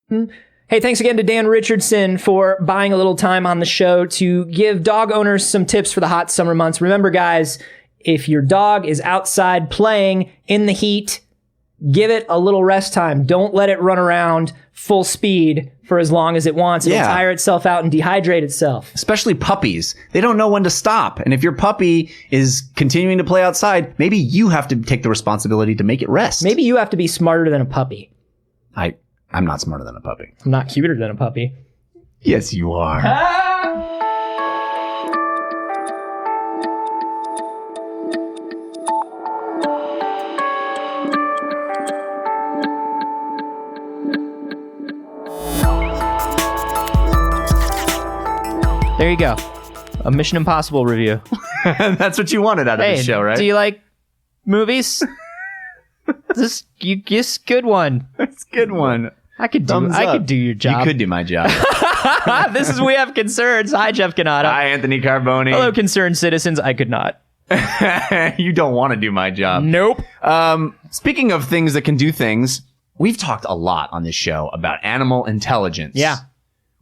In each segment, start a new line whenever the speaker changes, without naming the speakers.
Hey, thanks again to Dan Richardson for buying a little time on the show to give dog owners some tips for the hot summer months. Remember, guys, if your dog is outside playing in the heat, give it a little rest time. Don't let it run around full speed for as long as it wants. It'll tire itself out and dehydrate itself.
Especially puppies. They don't know when to stop. And if your puppy is continuing to play outside, maybe you have to take the responsibility to make it rest.
Maybe you have to be smarter than a puppy.
I'm not smarter than a puppy.
I'm not cuter than a puppy.
Yes, you are.
There you go. A Mission Impossible review.
That's what you wanted out of the show, right?
Do you like movies? This good one.
That's a good one.
I could do your job.
You could do my job.
This is We Have Concerns. Hi, Jeff Cannata.
Hi, Anthony Carboni.
Hello, concerned citizens. I could not.
You don't want to do my job.
Nope.
Speaking of things that can do things, we've talked a lot on this show about animal intelligence.
Yeah.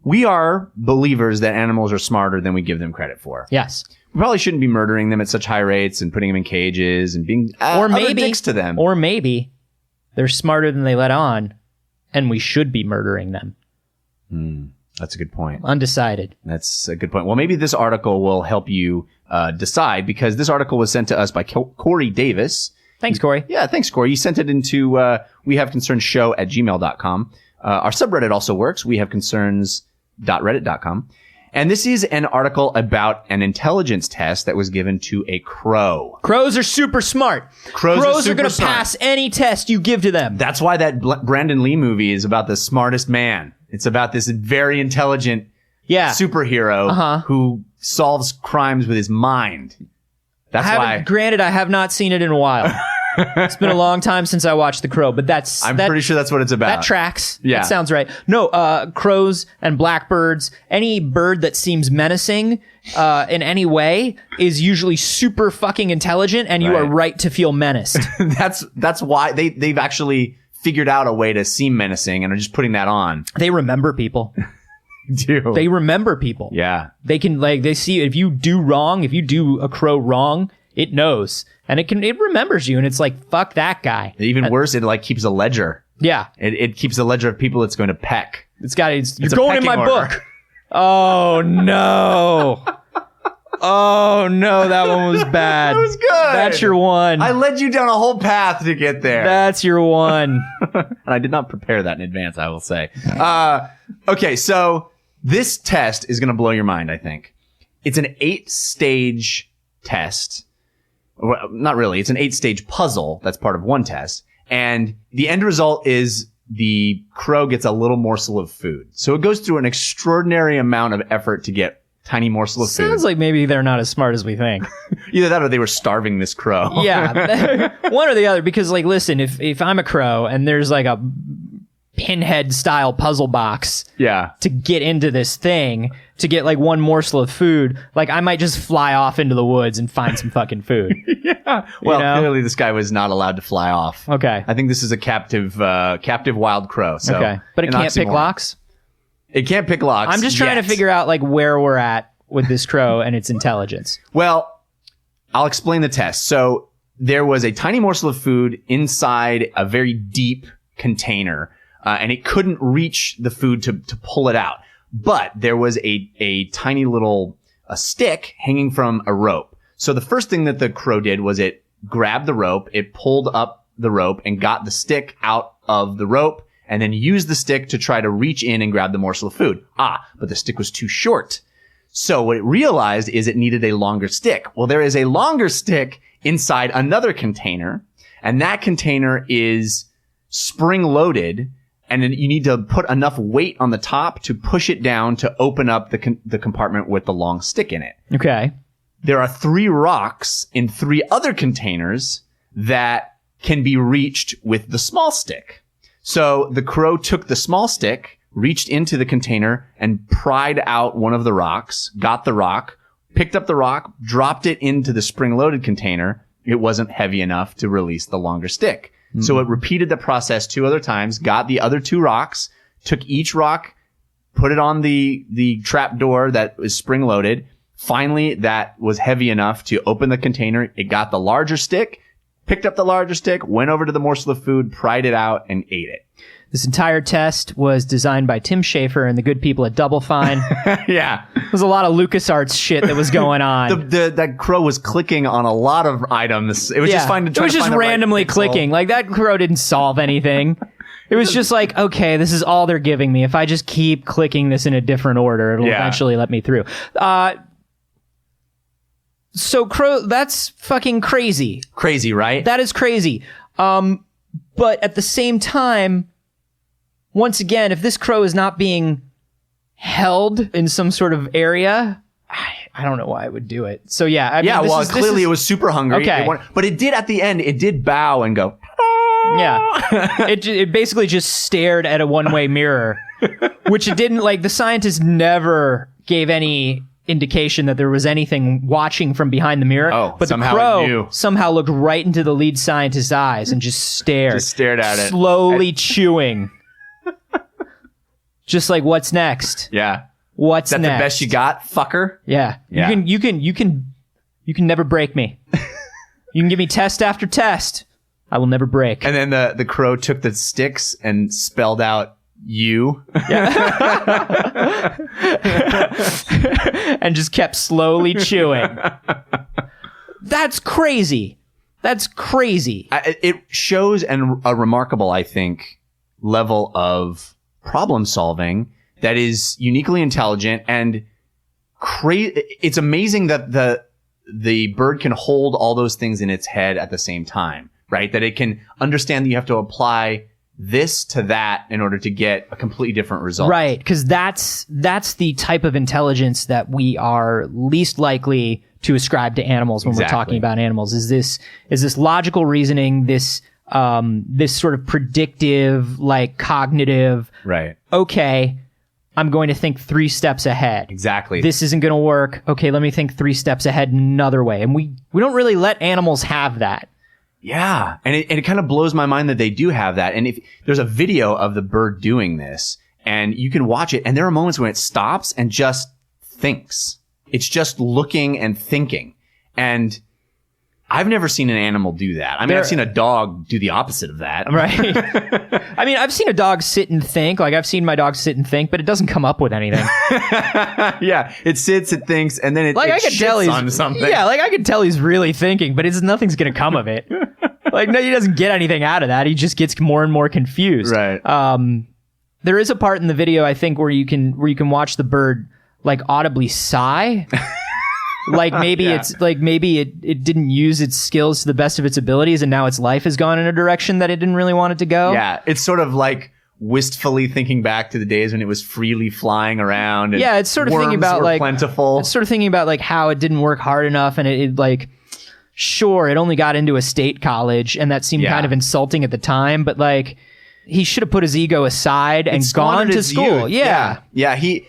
We are believers that animals are smarter than we give them credit for.
Yes.
We probably shouldn't be murdering them at such high rates and putting them in cages and being other dicks to them.
Or maybe they're smarter than they let on, and we should be murdering them.
That's a good point.
Undecided.
That's a good point. Well, maybe this article will help you decide, because this article was sent to us by Corey Davis.
Thanks, Corey.
Yeah, thanks, Corey. You sent it into wehaveconcernshow@gmail.com. Our subreddit also works, wehaveconcerns.reddit.com. And this is an article about an intelligence test that was given to a crow.
Crows are super smart. Crows are going to pass any test you give to them.
That's why that Brandon Lee movie is about the smartest man. It's about this very intelligent superhero who solves crimes with his mind. That's why.
Granted, I have not seen it in a while. It's been a long time since I watched The Crow, but I'm
pretty sure that's what it's about.
That tracks.
Yeah.
That sounds right. No, crows and blackbirds, any bird that seems menacing in any way is usually super fucking intelligent, and you are right to feel menaced.
That's why they've actually figured out a way to seem menacing and are just putting that on.
They remember people. They remember people.
Yeah.
They can, they see if you do a crow wrong, it knows. And it remembers you, and it's like, fuck that guy.
Even worse, it keeps a ledger.
Yeah.
It keeps a ledger of people it's going to peck.
You're going in my book. Oh, no. Oh, no, that one was bad.
That was good.
That's your one.
I led you down a whole path to get there.
That's your one.
And I did not prepare that in advance, I will say. Okay, so this test is going to blow your mind, I think. It's an 8-stage test. Well, not really. It's an 8-stage puzzle that's part of one test. And the end result is the crow gets a little morsel of food. So it goes through an extraordinary amount of effort to get tiny morsel of food.
Sounds like maybe they're not as smart as we think.
Either that or they were starving this crow.
Yeah. One or the other. Because, listen, if I'm a crow and there's a pinhead style puzzle box to get into this thing, to get one morsel of food, I might just fly off into the woods and find some fucking food.
Yeah. Well, clearly this guy was not allowed to fly off.
Okay.
I think this is a captive wild crow. So
okay. But it can't pick locks?
It can't pick locks.
I'm just trying to figure out where we're at with this crow and its intelligence.
Well, I'll explain the test. So there was a tiny morsel of food inside a very deep container. And it couldn't reach the food to pull it out. But there was a tiny little stick hanging from a rope. So the first thing that the crow did was it grabbed the rope, it pulled up the rope and got the stick out of the rope, and then used the stick to try to reach in and grab the morsel of food. But the stick was too short. So what it realized is it needed a longer stick. Well, there is a longer stick inside another container, and that container is spring-loaded. And then you need to put enough weight on the top to push it down to open up the compartment with the long stick in it.
Okay.
There are 3 rocks in 3 other containers that can be reached with the small stick. So the crow took the small stick, reached into the container, and pried out one of the rocks, got the rock, picked up the rock, dropped it into the spring-loaded container. It wasn't heavy enough to release the longer stick. So it repeated the process 2 other times, got the other 2 rocks, took each rock, put it on the trap door that was spring loaded. Finally, that was heavy enough to open the container. It got the larger stick, picked up the larger stick, went over to the morsel of food, pried it out, and ate it.
This entire test was designed by Tim Schafer and the good people at Double Fine.
Yeah.
There was a lot of LucasArts shit that was going on.
That crow was clicking on a lot of items. It was just fine to try
It was
to
just
find the right
randomly
pixel.
clicking. Like, that crow didn't solve anything. It was just like, okay, this is all they're giving me. If I just keep clicking this in a different order, it'll eventually let me through. So crow, that's fucking crazy.
Crazy, right?
That is crazy. But at the same time, once again, if this crow is not being held in some sort of area, I don't know why I would do it. So yeah, I mean,
clearly it was super hungry.
Okay.
But it did at the end. It did bow and go.
Yeah, it basically just stared at a one-way mirror, which it didn't like. The scientists never gave any indication that there was anything watching from behind the mirror. But the crow somehow looked right into the lead scientist's eyes and just stared.
Just stared at it,
slowly chewing. Just like, what's next?
Yeah.
What's next?
Is that the best you got, fucker?
Yeah. You can never break me. You can give me test after test. I will never break.
And then the crow took the sticks and spelled out you.
Yeah. And just kept slowly chewing. That's crazy. That's crazy.
It shows a remarkable, I think, level of problem solving that is uniquely intelligent and it's amazing that the bird can hold all those things in its head at the same time, right? That it can understand that you have to apply this to that in order to get a completely different result.
Right, because that's the type of intelligence that we are least likely to ascribe to animals when we're talking about animals. Is this logical reasoning, this sort of predictive, like cognitive,
right? Okay,
I'm going to think 3 steps ahead.
Exactly.
This isn't going to work. Okay, let me think 3 steps ahead another way. And we don't really let animals have that.
Yeah. And it kind of blows my mind that they do have that. And if there's a video of the bird doing this and you can watch it and there are moments when it stops and just thinks. It's just looking and thinking. And I've never seen an animal do that. I mean, I've seen a dog do the opposite of that.
Right. I mean, I've seen a dog sit and think. Like, I've seen my dog sit and think, but it doesn't come up with anything.
Yeah. It sits, it thinks, and then it shits on something.
Yeah, like, I can tell he's really thinking, but nothing's going to come of it. Like, no, he doesn't get anything out of that. He just gets more and more confused.
Right.
There is a part in the video, I think, where you can watch the bird, like, audibly sigh. Like maybe it didn't use its skills to the best of its abilities and now its life has gone in a direction that it didn't really want it to go.
Yeah. It's sort of like wistfully thinking back to the days when it was freely flying around. And
yeah. It's sort of thinking about like
plentiful.
It's sort of thinking about like how it didn't work hard enough and it like, sure, it only got into a state college and that seemed kind of insulting at the time, but like he should have put his ego aside and gone to school. Yeah.
Yeah. He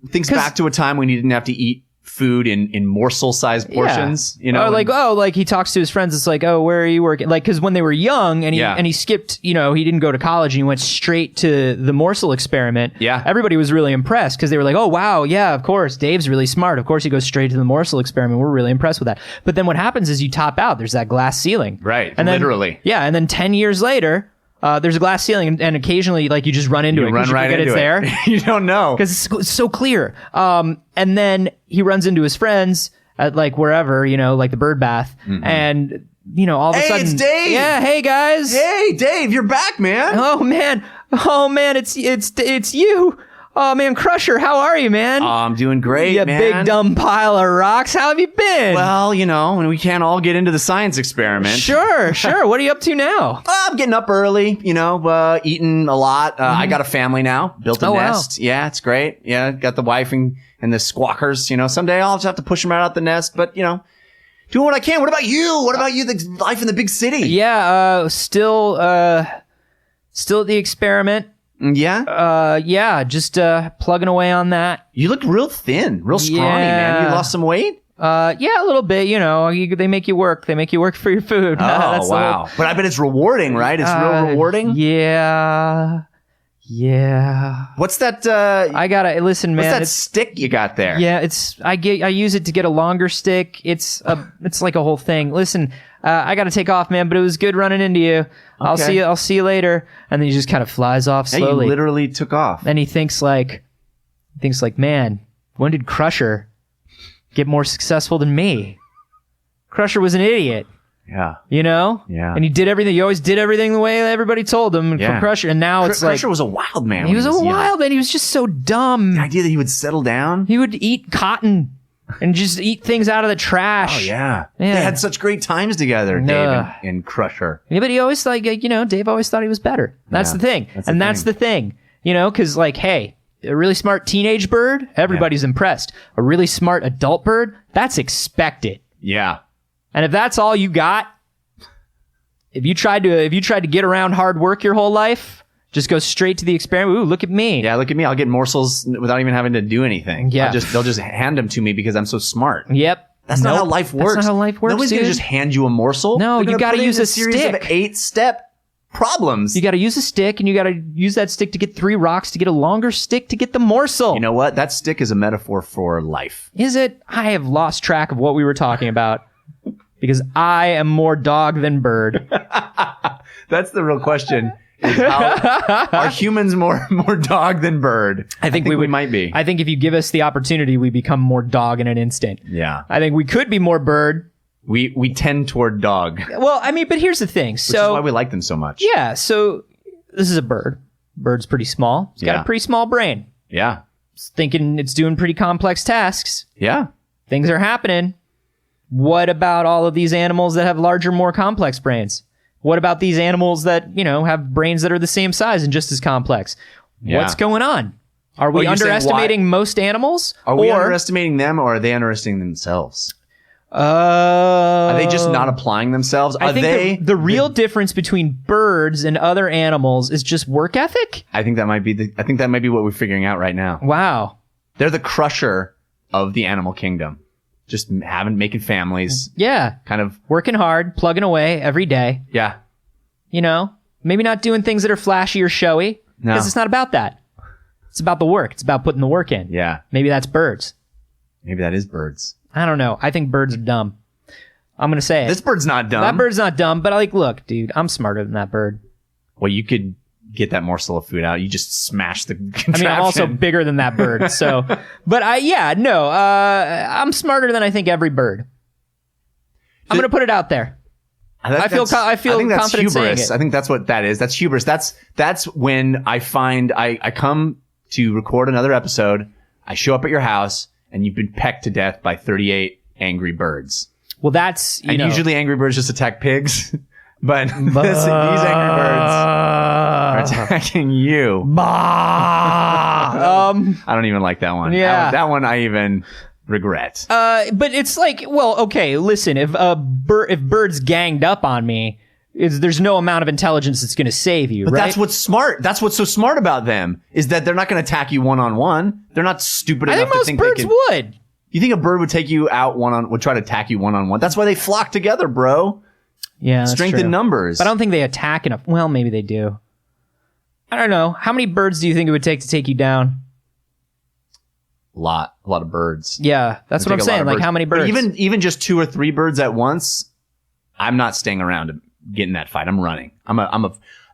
thinks back to a time when he didn't have to eat food in morsel-sized portions, you know,
like he talks to his friends. It's like, oh, where are you working? Like, because when they were young, and he skipped, you know, he didn't go to college, and he went straight to the morsel experiment.
Yeah,
everybody was really impressed because they were like, oh wow, yeah, of course, Dave's really smart. Of course, he goes straight to the morsel experiment. We're really impressed with that. But then what happens is you top out. There's that glass ceiling,
right?
And
literally,
and then 10 years later. There's a glass ceiling, and occasionally, like, you just run into it.
Run right into
it's
it.
There.
You don't know
because it's so clear. And then he runs into his friends at like wherever, you know, like the bird bath, and you know, all of a sudden,
it's Dave.
Yeah, hey guys.
Hey, Dave, you're back, man.
Oh man, it's you. Oh man, Crusher, how are you, man?
Oh, I'm doing great,
you
man.
Big dumb pile of rocks. How have you been?
Well, you know, when we can't all get into the science experiment.
Sure. What are you up to now?
I'm getting up early, you know, eating a lot. I got a family now, built a nest. Wow. Yeah, it's great. Yeah, got the wife and the squawkers. You know, someday I'll just have to push them right out the nest, but you know, doing what I can. What about you? What about you? The life in the big city?
Yeah, still at the experiment.
Yeah?
Just plugging away on that.
You look real thin, real scrawny, man. You lost some weight?
Yeah, a little bit, you know. They make you work. They make you work for your food.
Oh, wow. But I bet it's rewarding, right? It's real rewarding?
Yeah. Yeah.
What's that?
I gotta listen, man.
What's that stick you got there?
Yeah, I use it to get a longer stick. It's like a whole thing. Listen, I gotta take off, man, but it was good running into you.
Okay.
I'll see you later. And then he just kind of flies off slowly.
You literally took off.
And he thinks like, man, when did Crusher get more successful than me? Crusher was an idiot.
Yeah.
You know?
Yeah.
And he always did everything the way everybody told him for Crusher. And now it's like...
Crusher was a wild man.
He was a wild man. He was just so dumb.
The idea that he would settle down.
He would eat cotton and just eat things out of the trash.
Oh, yeah. They had such great times together, Dave and Crusher.
Yeah, but he always thought, Dave always thought he was better. That's the thing. That's the thing. You know, because like, hey, a really smart teenage bird, everybody's impressed. A really smart adult bird, that's expected.
Yeah.
And if that's all you got, if you tried to get around hard work your whole life, just go straight to the experiment. Ooh, look at me.
Yeah, look at me. I'll get morsels without even having to do anything.
Yeah.
They'll just hand them to me because I'm so smart.
Yep.
That's not how life works.
That's not how life works,
Nobody's going to just hand you a morsel.
No, you got to use a
series
stick.
of 8-step problems.
You got to use a stick, and you got to use that stick to get 3 rocks to get a longer stick to get the morsel.
You know what? That stick is a metaphor for life.
Is it? I have lost track of what we were talking about. Because I am more dog than bird.
That's the real question. Is are humans more dog than bird?
I think we
might be.
I think if you give us the opportunity, we become more dog in an instant.
Yeah.
I think we could be more bird.
We tend toward dog.
Well, I mean, but here's the thing.
Which is why we like them so much.
Yeah. So this is a bird. Bird's pretty small. It's got a pretty small brain.
Yeah.
It's thinking it's doing pretty complex tasks.
Yeah.
Things are happening. What about all of these animals that have larger, more complex brains? What about these animals that, have brains that are the same size and just as complex? Yeah. What's going on? Are we underestimating most animals?
Are we underestimating them, or are they underestimating themselves? Are they just not applying themselves?
I think the real difference between birds and other animals is just work ethic.
I think that might be what we're figuring out right now.
Wow.
They're the Crusher of the animal kingdom. Just making families.
Yeah.
Kind of
working hard, plugging away every day.
Yeah.
Maybe not doing things that are flashy or showy.
No.
Because it's not about that. It's about the work. It's about putting the work in.
Yeah.
Maybe that's birds.
Maybe that is birds.
I don't know. I think birds are dumb. I'm going to say it.
This bird's not dumb.
That bird's not dumb, but look, dude, I'm smarter than that bird.
Well, you could get that morsel of food out. You just smash the contraption.
I mean, I'm also bigger than that bird, so. But I'm smarter than I think every bird. I'm going to put it out there. I feel confident
hubris.
saying it.
I think that's what that is. That's hubris. That's when I find I come to record another episode. I show up at your house and you've been pecked to death by 38 angry birds.
Well, that's
usually angry birds just attack pigs. But these angry birds are attacking you. I don't even like that one.
Yeah.
That one I even regret.
But it's like, well, okay, listen, if birds ganged up on me, there's no amount of intelligence that's going to save you,
but
right?
That's what's smart. That's what's so smart about them, is that they're not going to attack you one-on-one. They're not stupid enough to think
most birds would.
You think a bird would take you out would try to attack you one-on-one? That's why they flock together, bro.
Yeah, that's
strength
true.
in numbers.
But I don't think they attack enough. Well, maybe they do. I don't know. How many birds do you think it would take to take you down?
A lot of birds.
Yeah, that's what I'm saying. Like, how many birds?
But even just 2 or 3 birds at once, I'm not staying around to get in that fight. I'm running.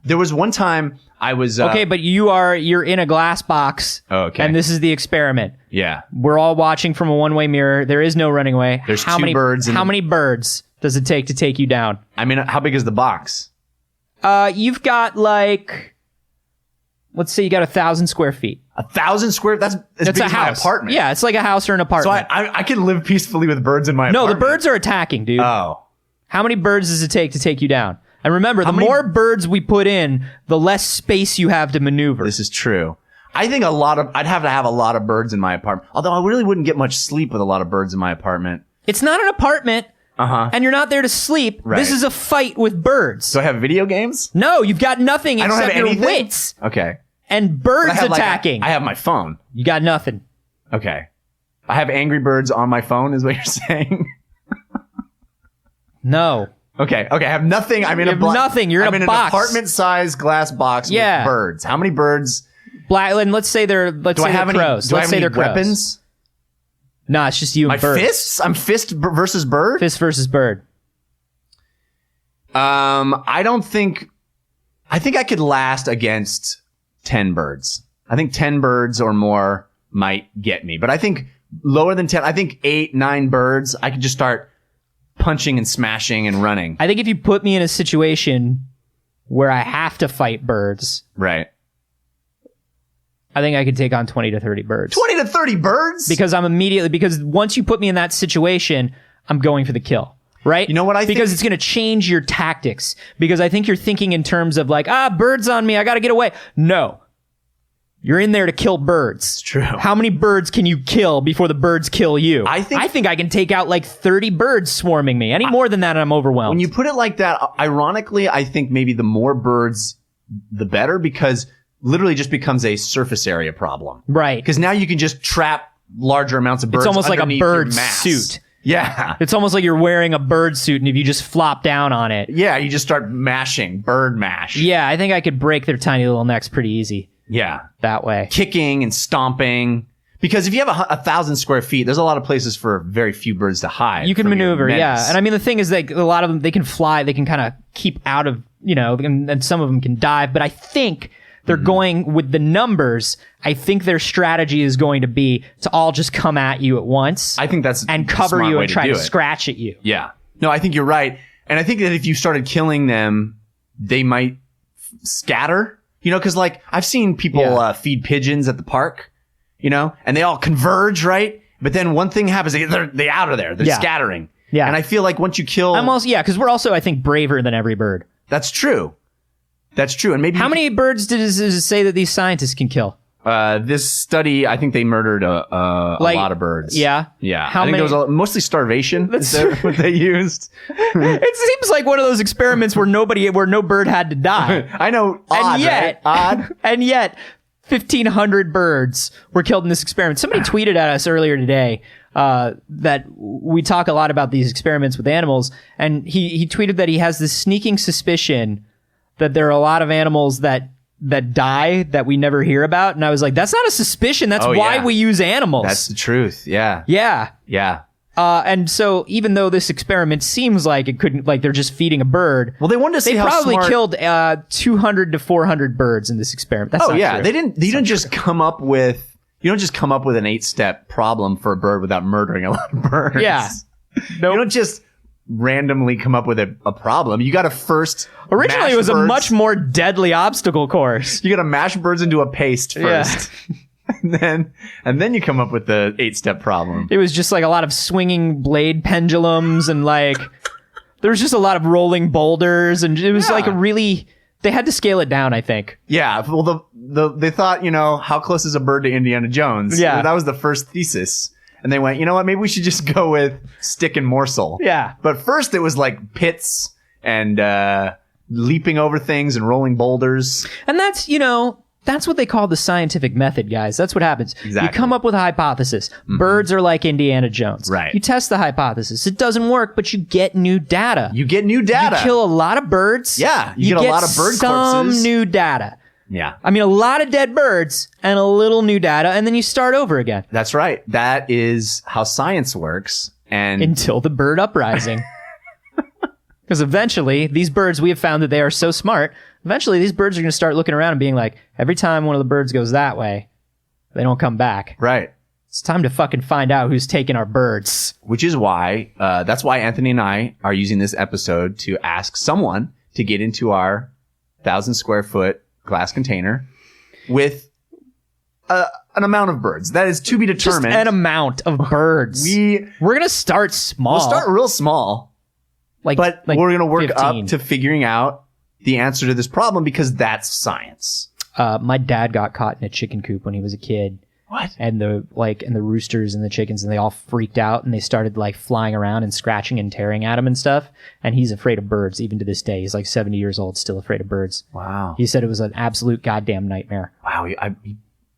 There was one time I was
okay, but you're in a glass box.
Okay.
And this is the experiment.
Yeah.
We're all watching from a one-way mirror. There is no running away.
There's two birds.
How many birds does it take to take you down?
I mean, how big is the box?
You've got let's say you got 1,000 square feet.
1,000 square? That's as big as my apartment.
Yeah, it's like a house or an apartment.
So I can live peacefully with birds in my apartment.
No, the birds are attacking, dude.
Oh.
How many birds does it take to take you down? And remember, the more birds we put in, the less space you have to maneuver.
This is true. I think I'd have to have a lot of birds in my apartment. Although I really wouldn't get much sleep with a lot of birds in my apartment.
It's not an apartment.
Uh-huh.
And you're not there to sleep.
Right.
This is a fight with birds.
So I have video games?
No, you've got nothing except your wits.
Okay.
And birds attacking.
I have my phone.
You got nothing.
Okay. I have Angry Birds on my phone is what you're saying?
No.
Okay. I have nothing. I'm in
nothing. You're in a box.
An apartment-sized glass box with birds. How many birds?
And let's say they're crows.
Do I have any weapons?
Nah, it's just you and birds.
My fists? I'm fist versus bird?
Fist versus bird.
I think I could last against 10 birds. I think 10 birds or more might get me. But I think lower than 10, I think 8, 9 birds, I could just start punching and smashing and running.
I think if you put me in a situation where I have to fight birds.
Right.
I think I could take on 20 to 30 birds.
20 to 30 birds?
Because once you put me in that situation, I'm going for the kill. Right?
You know what I think?
Because it's going to change your tactics. Because I think you're thinking in terms of like, birds on me, I got to get away. No. You're in there to kill birds.
It's true.
How many birds can you kill before the birds kill you?
I think
I can take out like 30 birds swarming me. Any more than that, and I'm overwhelmed.
When you put it like that, ironically, I think maybe the more birds, the better, because literally just becomes a surface area problem.
Right.
Because now you can just trap larger amounts of birds.
It's almost like a bird suit.
Yeah.
It's almost like you're wearing a bird suit, and if you just flop down on it.
Yeah, you just start mashing, bird mash.
Yeah, I think I could break their tiny little necks pretty easy.
Yeah.
That way.
Kicking and stomping. Because if you have 1,000 square feet, there's a lot of places for very few birds to hide.
You can maneuver, yeah. And I mean, the thing is that a lot of them, they can fly, they can kind of keep out of, and some of them can dive. But I think they're going with the numbers. I think their strategy is going to be to all just come at you at once.
I think that's
and cover you and try to scratch at you.
Yeah. No, I think you're right. And I think that if you started killing them, they might scatter. Because like I've seen people feed pigeons at the park, and they all converge, right? But then one thing happens, they're out of there. They're scattering. Yeah. And I feel like once you kill...
because we're also, I think, braver than every bird.
That's true. And maybe...
How many birds does it say that these scientists can kill?
This study, I think they murdered a lot of birds.
Yeah?
Yeah. I think it was mostly starvation. Is that what they used?
It seems like one of those experiments where no bird had to die.
I know. Odd,
and yet, 1,500 birds were killed in this experiment. Somebody tweeted at us earlier today that we talk a lot about these experiments with animals, and he tweeted that he has this sneaking suspicion that there are a lot of animals that die that we never hear about. And I was like, that's not a suspicion. That's why we use animals.
That's the truth. Yeah.
Yeah.
Yeah.
And so even though this experiment seems like it couldn't, like they're just feeding a bird.
Well, they wanted to see how
probably
smart...
killed 200 to 400 birds in this experiment. That's not true.
They didn't just come up with, you don't just come up with an 8-step problem for a bird without murdering a lot of birds.
Yeah.
Nope. You don't just randomly come up with a problem. You got to first
originally it was a much more deadly obstacle course.
You got to mash birds into a paste first. Yeah. and then you come up with the 8-step problem.
It was just like a lot of swinging blade pendulums and like there was just a lot of rolling boulders, and it was like they had to scale it down, I think.
Yeah. Well, they thought, how close is a bird to Indiana Jones?
Yeah.
That was the first thesis. And they went, you know what? Maybe we should just go with stick and morsel.
Yeah.
But first it was like pits and leaping over things and rolling boulders.
And that's, that's what they call the scientific method, guys. That's what happens.
Exactly.
You come up with a hypothesis. Mm-hmm. Birds are like Indiana Jones.
Right.
You test the hypothesis. It doesn't work, but you get new data.
You kill
a lot of birds.
Yeah. You get a lot of bird corpses.
Some new data.
Yeah.
I mean, a lot of dead birds and a little new data, and then you start over again.
That's right. That is how science works. And
until the bird uprising. Because eventually, these birds, we have found that they are so smart, eventually these birds are going to start looking around and being like, every time one of the birds goes that way, they don't come back.
Right.
It's time to fucking find out who's taking our birds.
Which is why, that's why Anthony and I are using this episode to ask someone to get into our 1,000 square foot glass container with an amount of birds that is to be determined.
Just an amount of birds. We're gonna start small.
We'll start real small, but we're gonna work 15. Up to figuring out the answer to this problem because that's science.
My dad got caught in a chicken coop when he was a kid.
What?
And the roosters and the chickens, and they all freaked out and they started like flying around and scratching and tearing at him and stuff. And he's afraid of birds even to this day. He's like 70 years old, still afraid of birds.
Wow.
He said it was an absolute goddamn nightmare.
Wow.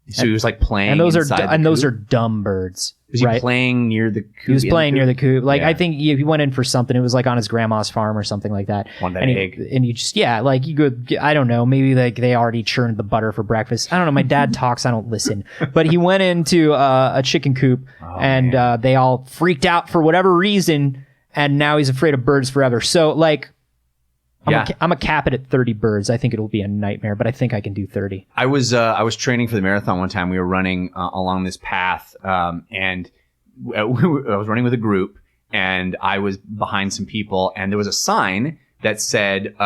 So he was like playing,
and those
inside
are dumb birds.
Was he
right?
playing near the coop?
He was playing near the coop. Like,
Yeah.
I think he went in for something. It was like on his grandma's farm or something like that.
Wanted
and
an egg.
And you just, like you go, I don't know, maybe like they already churned the butter for breakfast. I don't know. My dad talks, I don't listen. But he went into a chicken coop and they all freaked out for whatever reason. And now he's afraid of birds forever. So like, I'm a cap it at 30 birds. I think it'll be a nightmare, but I think I can do 30.
I was training for the marathon one time. We were running along this path, and I was running with a group, and I was behind some people, and there was a sign that said,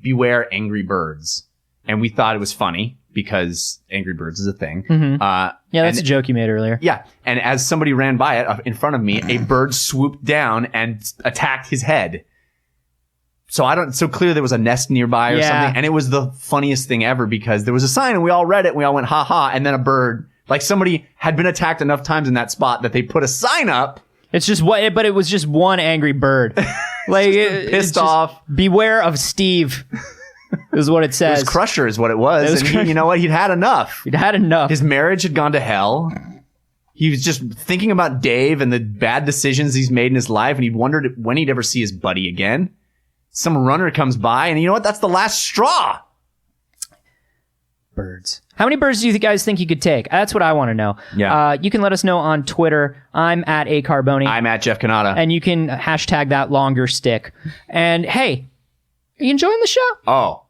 beware angry birds. And we thought it was funny because Angry Birds is a thing.
Mm-hmm. That's a joke you made earlier.
Yeah. And as somebody ran by it in front of me, a bird swooped down and attacked his head. So clearly there was a nest nearby or something. And it was the funniest thing ever because there was a sign and we all read it and we all went, ha ha. And then a bird, like somebody had been attacked enough times in that spot that they put a sign up.
But it was just one angry bird. Like
pissed off.
Beware of Steve is what it says.
It was Crusher is what it was. And you know what? He'd had enough. His marriage had gone to hell. He was just thinking about Dave and the bad decisions he's made in his life. And he wondered when he'd ever see his buddy again. Some runner comes by, and you know what? That's the last straw.
Birds. How many birds do you guys think you could take? That's what I want to know.
Yeah.
You can let us know on Twitter. I'm at @Carboni.
I'm at Jeff Canada.
And you can hashtag that longer stick. And hey, are you enjoying the show?
Oh,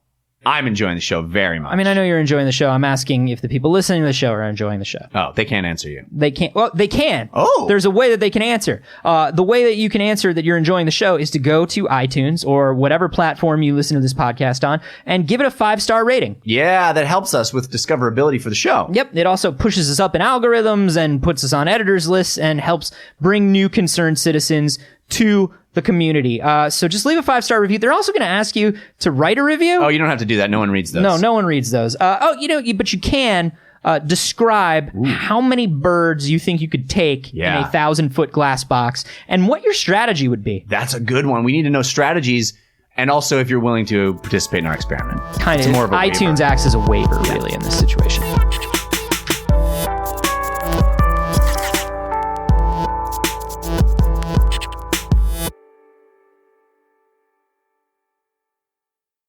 I'm enjoying the show very much.
I mean, I know you're enjoying the show. I'm asking if the people listening to the show are enjoying the show.
Oh, they can't answer you.
They can't. Well, they can.
Oh.
There's a way that they can answer. The way that you can answer that you're enjoying the show is to go to iTunes or whatever platform you listen to this podcast on and give it a 5-star rating.
Yeah, that helps us with discoverability for the show.
Yep. It also pushes us up in algorithms and puts us on editors' lists and helps bring new concerned citizens to the community. So just leave a 5-star review. They're also going to ask you to write a review.
Oh, you don't have to do that. No one reads those.
No one reads those. But you can describe how many birds you think you could take in a 1,000-foot glass box and what your strategy would be.
That's a good one. We need to know strategies and also if you're willing to participate in our experiment.
Kind of.
More of a
iTunes
waiver.
acts as a waiver, really, in this situation.